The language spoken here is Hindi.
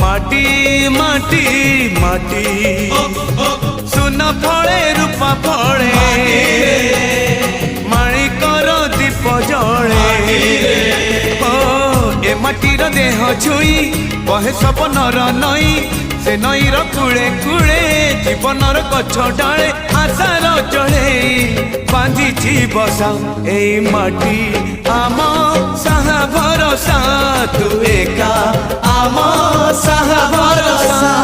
माटी माटी माटी माटी सुन फले रूपा फले माणिकर दीप जले ए माटीर देह छुई बहे सपनर नई से नईर कूले कूले जीवनर गछ डाले आशार चढ़े बांधी बसा ए माटी आम साहा भरोसा तू एका आम साहा भरोसा।